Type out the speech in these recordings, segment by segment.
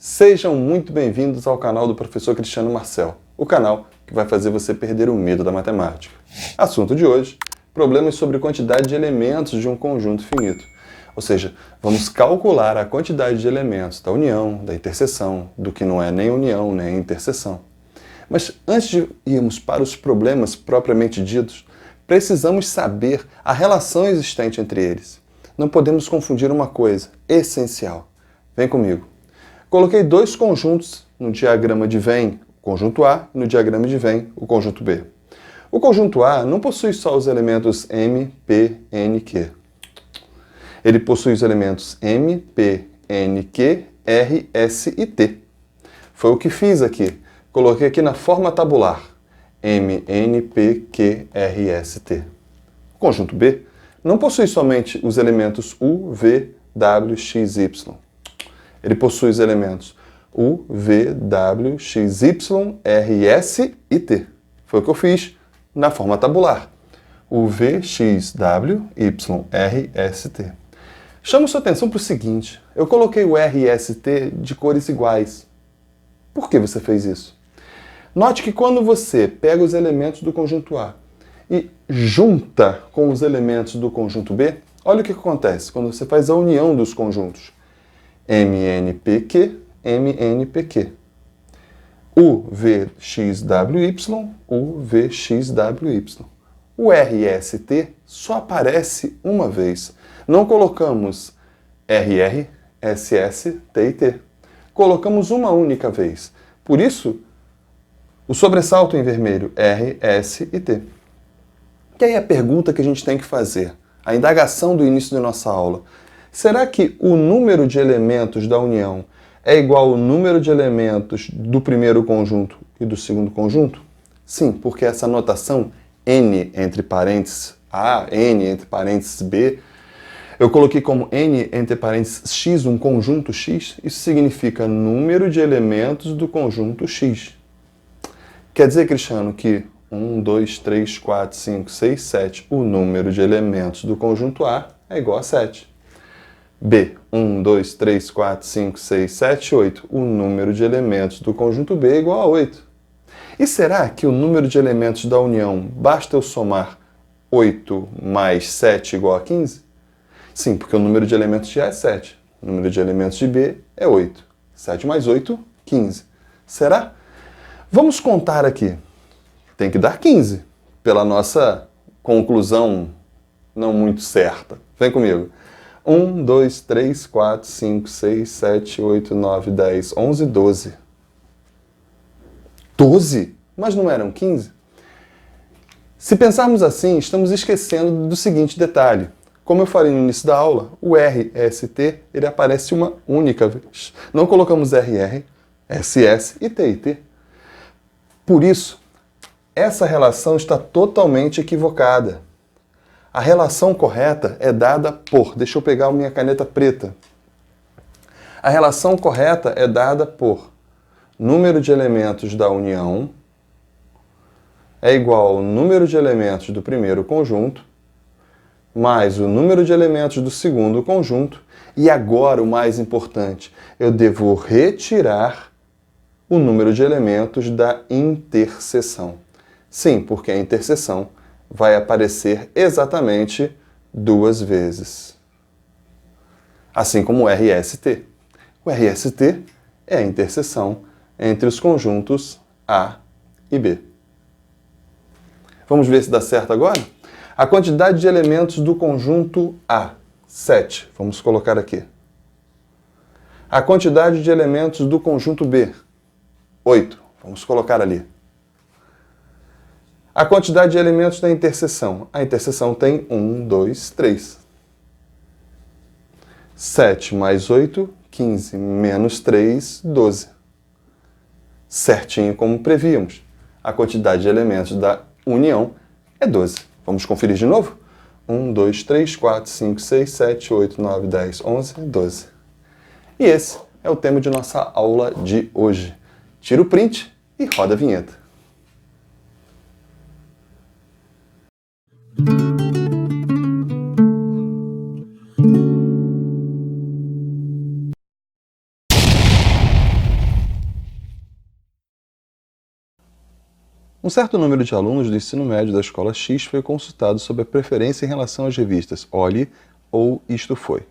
Sejam muito bem-vindos ao canal do Professor Cristiano Marcel, o canal que vai fazer você perder o medo da matemática. Assunto de hoje, problemas sobre quantidade de elementos de um conjunto finito. Ou seja, vamos calcular a quantidade de elementos da união, da interseção, do que não é nem união nem interseção. Mas antes de irmos para os problemas propriamente ditos, precisamos saber a relação existente entre eles. Não podemos confundir uma coisa essencial. Vem comigo. Coloquei dois conjuntos no diagrama de Venn, o conjunto A, e no diagrama de Venn, o conjunto B. O conjunto A não possui só os elementos M, P, N, Q. Ele possui os elementos M, P, N, Q, R, S e T. Foi o que fiz aqui. Coloquei aqui na forma tabular. M, N, P, Q, R, S, T. O conjunto B não possui somente os elementos U, V, W, X, Y. Ele possui os elementos U, V, W, X, Y, R, S e T. Foi o que eu fiz na forma tabular. U, V, X, W, Y, R, S, T. Chamo sua atenção para o seguinte. Eu coloquei o R e S, T de cores iguais. Por que você fez isso? Note que quando você pega os elementos do conjunto A e junta com os elementos do conjunto B, olha o que acontece quando você faz a união dos conjuntos. MNPQ, MNPQ. UVXWY, UVXWY. O RST só aparece uma vez. Não colocamos RR, SS, T e T. Colocamos uma única vez. Por isso, o sobressalto em vermelho, R, S e T. E aí a pergunta que a gente tem que fazer, a indagação do início da nossa aula. Será que o número de elementos da união é igual ao número de elementos do primeiro conjunto e do segundo conjunto? Sim, porque essa notação N entre parênteses A, N entre parênteses B, eu coloquei como N entre parênteses X, um conjunto X, isso significa número de elementos do conjunto X. Quer dizer, Cristiano, que 1, 2, 3, 4, 5, 6, 7, o número de elementos do conjunto A é igual a 7. B, 1, 2, 3, 4, 5, 6, 7, 8. O número de elementos do conjunto B é igual a 8. E será que o número de elementos da união basta eu somar 8 mais 7 igual a 15? Sim, porque o número de elementos de A é 7. O número de elementos de B é 8. 7 mais 8, 15. Será? Vamos contar aqui. Tem que dar 15, pela nossa conclusão não muito certa. Vem comigo. 1, 2, 3, 4, 5, 6, 7, 8, 9, 10, 11, 12. 12? Mas não eram 15? Se pensarmos assim, estamos esquecendo do seguinte detalhe. Como eu falei no início da aula, o RST ele aparece uma única vez. Não colocamos RR, SS e TIT. Por isso, essa relação está totalmente equivocada. A relação correta é dada por... Deixa eu pegar a minha caneta preta. A relação correta é dada por número de elementos da união é igual ao número de elementos do primeiro conjunto mais o número de elementos do segundo conjunto. E agora, o mais importante, eu devo retirar o número de elementos da interseção. Sim, porque a interseção vai aparecer exatamente 2 vezes. Assim como o RST. O RST é a interseção entre os conjuntos A e B. Vamos ver se dá certo agora? A quantidade de elementos do conjunto A, 7. Vamos colocar aqui. A quantidade de elementos do conjunto B, 8. Vamos colocar ali. A quantidade de elementos da interseção. A interseção tem 1, 2, 3. 7 mais 8, 15. Menos 3, 12. Certinho como prevíamos. A quantidade de elementos da união é 12. Vamos conferir de novo? 1, 2, 3, 4, 5, 6, 7, 8, 9, 10, 11, 12. E esse é o tema de nossa aula de hoje. Tira o print e roda a vinheta. Um certo número de alunos do ensino médio da escola X foi consultado sobre a preferência em relação às revistas Olhe ou Isto Foi.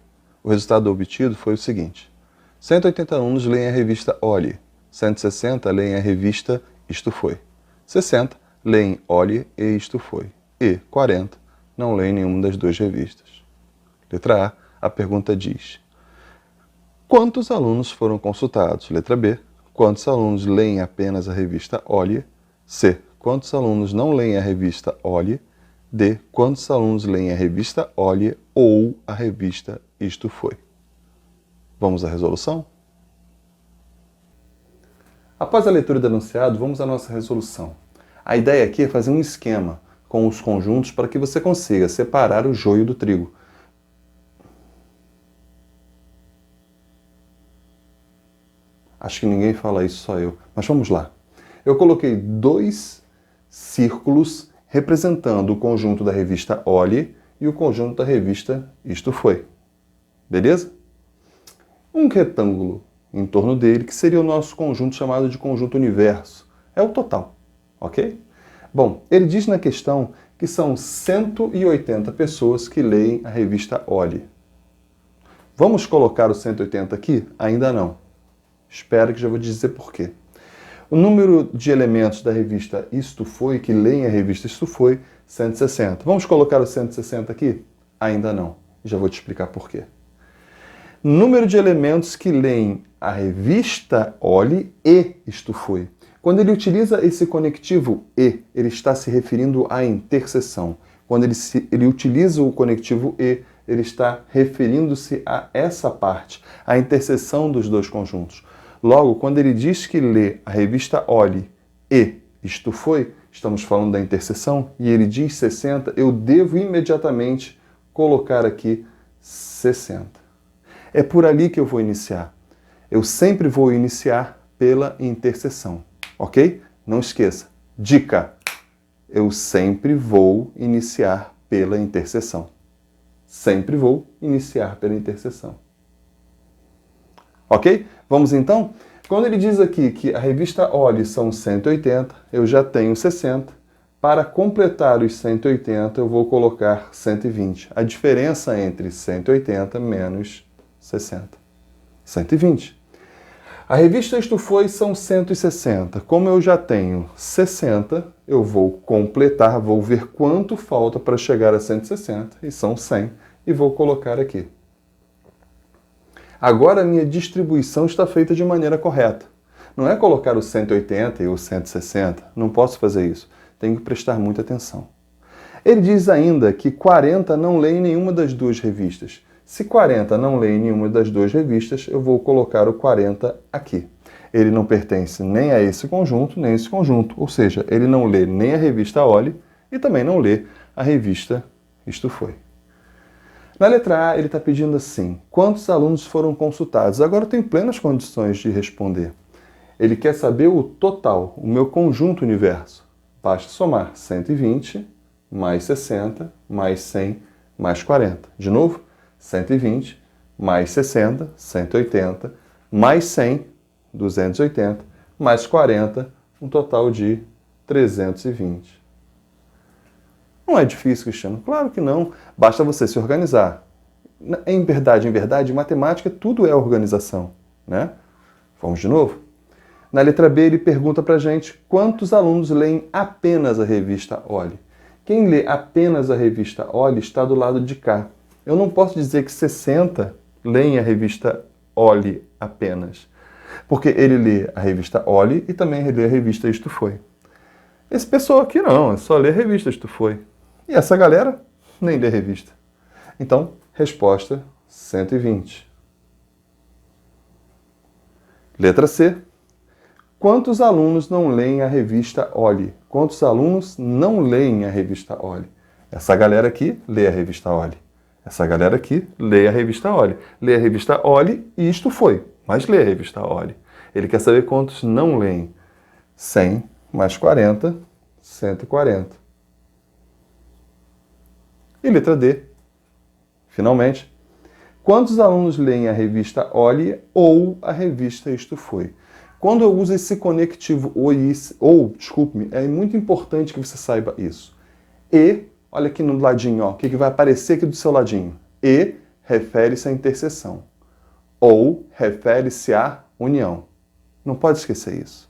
O resultado obtido foi o seguinte: 180 alunos leem a revista Olhe, 160 leem a revista Isto Foi, 60 leem Olhe e Isto Foi, e 40 não leem nenhuma das duas revistas. Letra A pergunta diz: quantos alunos foram consultados? Letra B: quantos alunos leem apenas a revista Olhe? C: quantos alunos não leem a revista Olhe? D: quantos alunos leem a revista Olhe ou a revista Isto Foi? Vamos à resolução? Após a leitura do enunciado, vamos à nossa resolução. A ideia aqui é fazer um esquema com os conjuntos para que você consiga separar o joio do trigo. Acho que ninguém fala isso, só eu. Mas vamos lá. Eu coloquei 2 círculos representando o conjunto da revista Olhe e o conjunto da revista Isto Foi. Beleza? Um retângulo em torno dele, que seria o nosso conjunto chamado de conjunto universo. É o total, ok? Bom, ele diz na questão que são 180 pessoas que leem a revista Olhe. Vamos colocar o 180 aqui? Ainda não. Espero que já vou dizer por quê. O número de elementos da revista Isto Foi, que leem a revista Isto Foi, 160. Vamos colocar o 160 aqui? Ainda não. Já vou te explicar por quê. Número de elementos que leem a revista Olhe e Isto Foi. Quando ele utiliza esse conectivo e, ele está se referindo à interseção. Quando ele utiliza o conectivo e, ele está referindo-se a essa parte, a interseção dos dois conjuntos. Logo, quando ele diz que lê a revista Olhe e Isto Foi, estamos falando da interseção, e ele diz 60, eu devo imediatamente colocar aqui 60. É por ali que eu vou iniciar. Eu sempre vou iniciar pela interseção, ok? Não esqueça. Dica: eu sempre vou iniciar pela interseção. Sempre vou iniciar pela interseção. Ok? Vamos então? Quando ele diz aqui que a revista Olhe são 180, eu já tenho 60. Para completar os 180, eu vou colocar 120. A diferença entre 180 menos 60. 120. A revista Isto Foi são 160. Como eu já tenho 60, eu vou completar, vou ver quanto falta para chegar a 160, e são 100, e vou colocar aqui. Agora a minha distribuição está feita de maneira correta. Não é colocar o 180 e o 160, não posso fazer isso. Tenho que prestar muita atenção. Ele diz ainda que 40 não leem nenhuma das duas revistas. Se 40 não leem nenhuma das duas revistas, eu vou colocar o 40 aqui. Ele não pertence nem a esse conjunto, nem a esse conjunto. Ou seja, ele não lê nem a revista Olhe e também não lê a revista Isto Foi. Na letra A, ele está pedindo assim: quantos alunos foram consultados? Agora eu tenho plenas condições de responder. Ele quer saber o total, o meu conjunto universo. Basta somar 120 mais 60 mais 100 mais 40. De novo, 120 mais 60, 180, mais 100, 280, mais 40, um total de 320. Não é difícil, Cristiano? Claro que não. Basta você se organizar. Em verdade, matemática tudo é organização, né? Vamos de novo? Na letra B, ele pergunta pra gente quantos alunos leem apenas a revista Olhe. Quem lê apenas a revista Olhe está do lado de cá. Eu não posso dizer que 60 leem a revista Olhe apenas, porque ele lê a revista Olhe e também lê a revista Isto Foi. Esse pessoal aqui não, é só lê a revista Isto Foi. E essa galera nem lê revista. Então, resposta 120. Letra C. Quantos alunos não leem a revista Olhe? Quantos alunos não leem a revista Olhe? Essa galera aqui lê a revista Olhe. Essa galera aqui lê a revista Olhe. Lê a revista Olhe e Isto Foi, mas lê a revista Olhe. Ele quer saber quantos não leem. 100 mais 40, 140. E letra D. Finalmente, quantos alunos leem a revista Olhe ou a revista Isto Foi? Quando eu uso esse conectivo ou, desculpe-me, é muito importante que você saiba isso. E, olha aqui no ladinho, ó, o que vai aparecer aqui do seu ladinho? E refere-se à interseção. Ou refere-se à união. Não pode esquecer isso.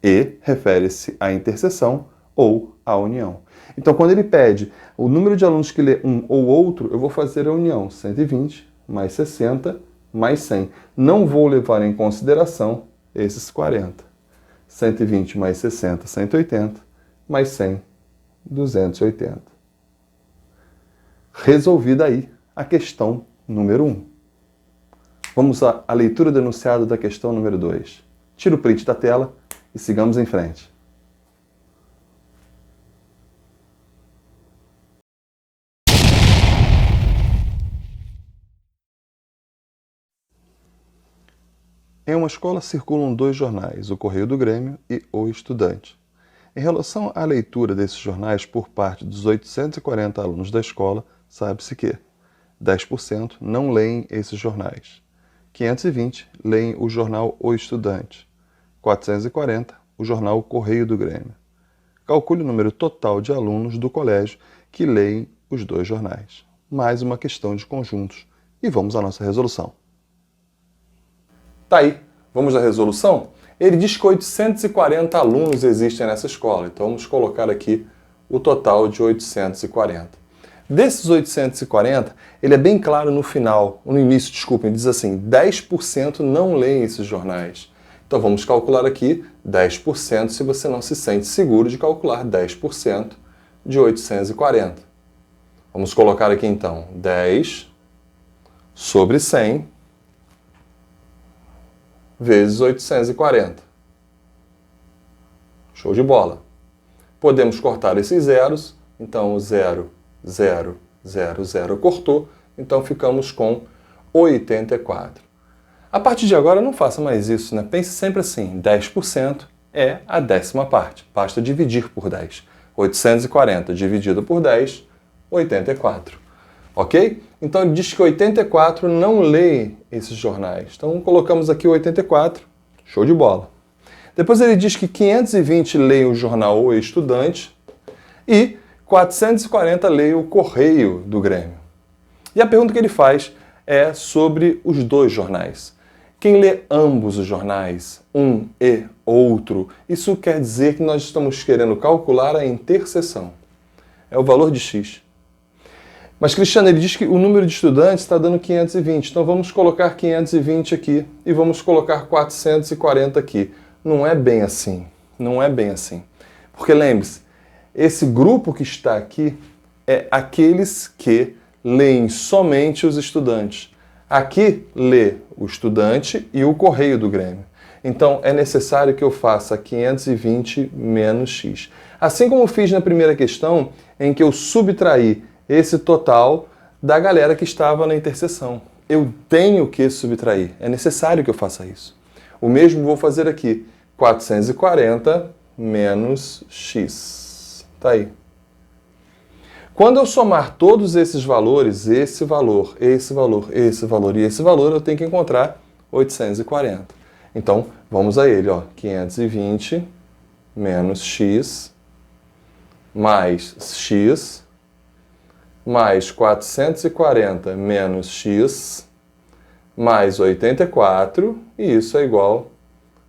E refere-se à interseção ou à união. Então, quando ele pede o número de alunos que lê um ou outro, eu vou fazer a união. 120 mais 60 mais 100. Não vou levar em consideração esses 40. 120 mais 60, 180. Mais 100, 280. Resolvida aí a questão número 1. Vamos à leitura do enunciado da questão número 2. Tira o print da tela e sigamos em frente. Em uma escola circulam 2 jornais, o Correio do Grêmio e O Estudante. Em relação à leitura desses jornais por parte dos 840 alunos da escola, sabe-se que 10% não leem esses jornais, 520 leem o jornal O Estudante, 440 o jornal Correio do Grêmio. Calcule o número total de alunos do colégio que leem os 2 jornais. Mais uma questão de conjuntos. E vamos à nossa resolução. Tá aí, vamos à resolução? Ele diz que 840 alunos existem nessa escola, então vamos colocar aqui o total de 840. Desses 840, ele é bem claro no final, no início, desculpem, diz assim, 10% não leem esses jornais. Então vamos calcular aqui 10% se você não se sente seguro de calcular 10% de 840. Vamos colocar aqui então 10 sobre 100 vezes 840. Show de bola. Podemos cortar esses zeros, então o 0, 0, 0, 0 cortou, então ficamos com 84. A partir de agora não faça mais isso, né? Pense sempre assim, 10% é a 10ª parte, basta dividir por 10. 840 dividido por 10, 84. Ok? Então ele diz que 84 não lê esses jornais. Então colocamos aqui 84, show de bola. Depois ele diz que 520 leem o jornal O Estudante e 440 leem o Correio do Grêmio. E a pergunta que ele faz é sobre os 2 jornais. Quem lê ambos os jornais, um e outro, isso quer dizer que nós estamos querendo calcular a interseção. É o valor de x. Mas, Cristiano, ele diz que o número de estudantes está dando 520. Então, vamos colocar 520 aqui e vamos colocar 440 aqui. Não é bem assim. Não é bem assim. Porque, lembre-se, esse grupo que está aqui é aqueles que leem somente os estudantes. Aqui lê o estudante e o Correio do Grêmio. Então, é necessário que eu faça 520 menos x. Assim como eu fiz na primeira questão, em que eu subtraí esse total da galera que estava na interseção. Eu tenho que subtrair. É necessário que eu faça isso. O mesmo vou fazer aqui. 440 menos x. Tá aí. Quando eu somar todos esses valores, esse valor, esse valor, esse valor e esse valor, eu tenho que encontrar 840. Então, vamos a ele. Ó. 520 menos x mais x mais 440 menos x mais 84, e isso é igual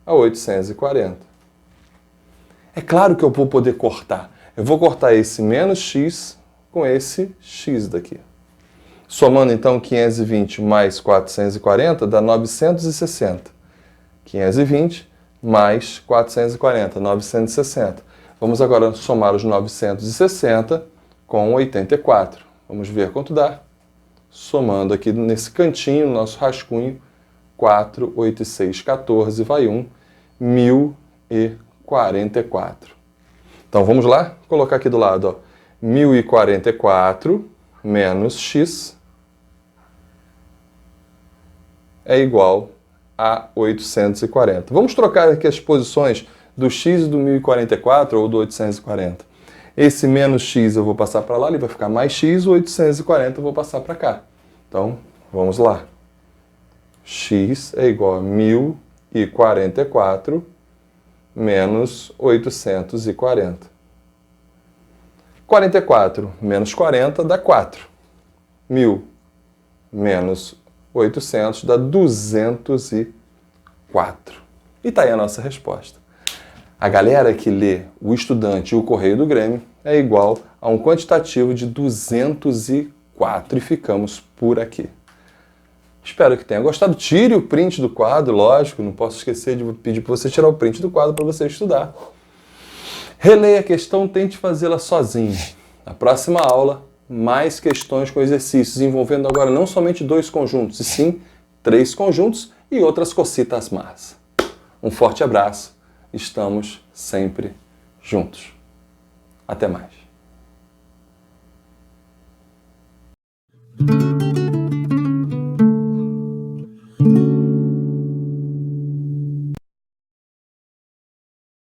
a 840. É claro que eu vou poder cortar. Eu vou cortar esse menos x com esse x daqui. Somando então 520 mais 440 dá 960. 520 mais 440, 960. Vamos agora somar os 960 com 84. Vamos ver quanto dá. Somando aqui nesse cantinho, no nosso rascunho, 4, 8 e 6, 14, vai 1, 1044. Então vamos lá? Vou colocar aqui do lado, ó, 1044 menos x é igual a 840. Vamos trocar aqui as posições do x do 1044 ou do 840. Esse menos x eu vou passar para lá, ele vai ficar mais x, o 840 eu vou passar para cá. Então, vamos lá. X é igual a e 44 menos 840. 44 menos 40 dá 4. 1.000 menos 800 dá 204. E está aí a nossa resposta. A galera que lê o Estudante e o Correio do Grêmio é igual a um quantitativo de 204 e ficamos por aqui. Espero que tenha gostado. Tire o print do quadro, lógico, não posso esquecer de pedir para você tirar o print do quadro para você estudar. Releia a questão, tente fazê-la sozinho. Na próxima aula, mais questões com exercícios, envolvendo agora não somente 2 conjuntos, e sim 3 conjuntos e outras cositas más. Um forte abraço, estamos sempre juntos. Até mais.